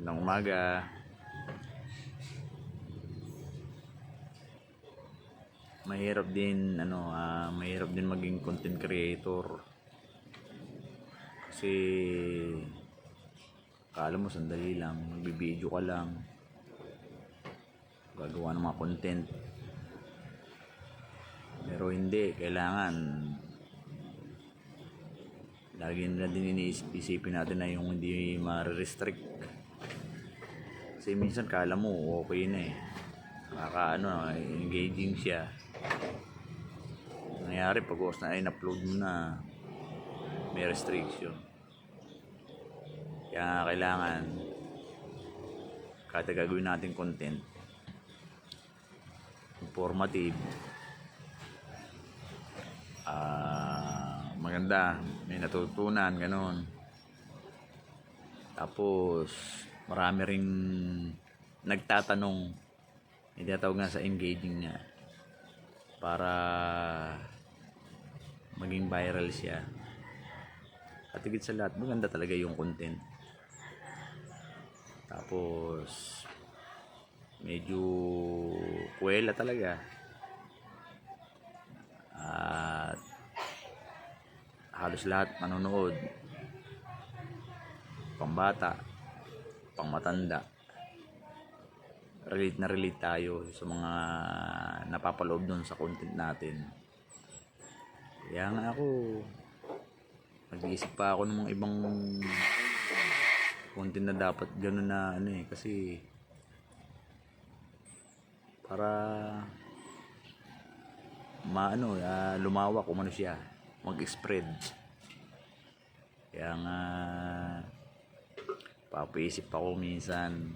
ng umaga. Mahirap din mahirap din maging content creator. Kasi akala mo sandali lang, magbibideo ka lang, gagawa ng mga content. Pero hindi, kailangan lagi na din iniisipin natin na yung hindi ma-restrict. Kasi minsan kala mo okay na engaging siya. Nangyari pag na in-upload mo na, may restriction. Kaya kailangan kada gagawin natin content informative, maganda, may natutunan, ganon. Tapos marami ring nagtatanong, hindi tawag nga sa engaging niya, para maging viral siya. At higit sa lahat, maganda talaga yung content. Tapos medyo kuwela talaga. At halos lahat manonood, pambata, pangmatanda. Relate na relate tayo sa mga napapaloob doon sa content natin. Kaya nga ako, nag-iisip pa ako ng mga ibang content na dapat gano'n na kasi para lumawak kung siya, mag-spread. Kaya nga papaisip ako minsan,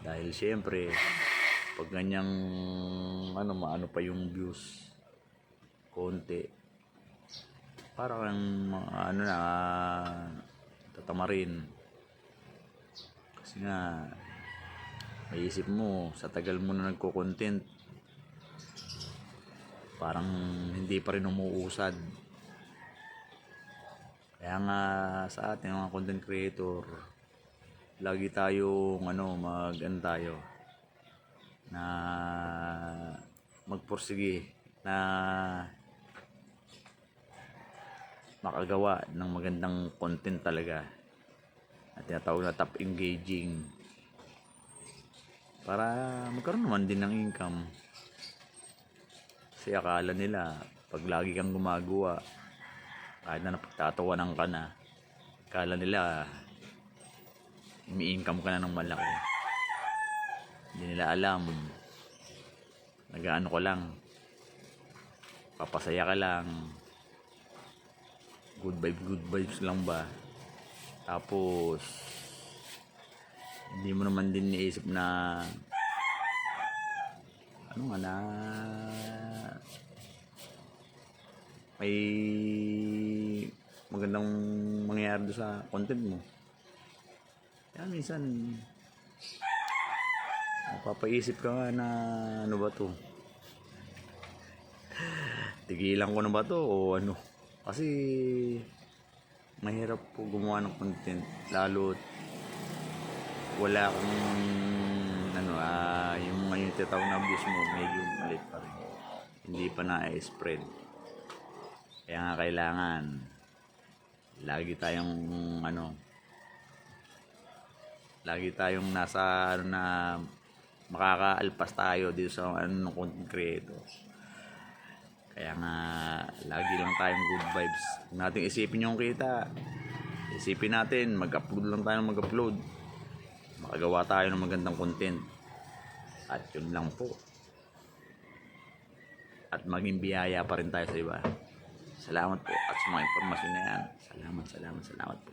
dahil syempre pag ganyang maano pa yung views konti, parang tatamarin. Kasi nga maisip mo, sa tagal mo na nagko-content, parang hindi pa rin umuusad. Kaya nga sa ating mga content creator, lagi tayong tayo na magpursige na makagawa ng magandang content talaga, at tinatawag na top engaging, para magkaroon naman din ng income. Kasi akala nila pag lagi kang gumagawa, kahit na napagtatawanan ka na, akala nila umi-income ka na ng malaki. Hindi nila alam, nag-aano ka lang, papasaya ka lang, good vibes lang ba. Tapos hindi mo naman din naisip na may magandang mangyayari doon sa content mo. Kaya minsan napapaisip ka nga na ano ba to, tigilan ko na ba to o ano. Kasi mahirap po gumawa ng content, lalo wala kang yung mga tinatawag na views mo medyo maliit pa rin, hindi pa na-spread. Kaya nga kailangan lagi tayong nasa na makakaalpas tayo dito sa ng content creator. Kaya nga lagi lang tayong good vibes. Kung natin isipin yung kita, isipin natin mag-upload lang tayo, makagawa tayo ng magandang content. At yun lang po. At maging biyaya pa rin tayo sa iba. Salamat po at sa mga impormasyon na yan. Salamat po.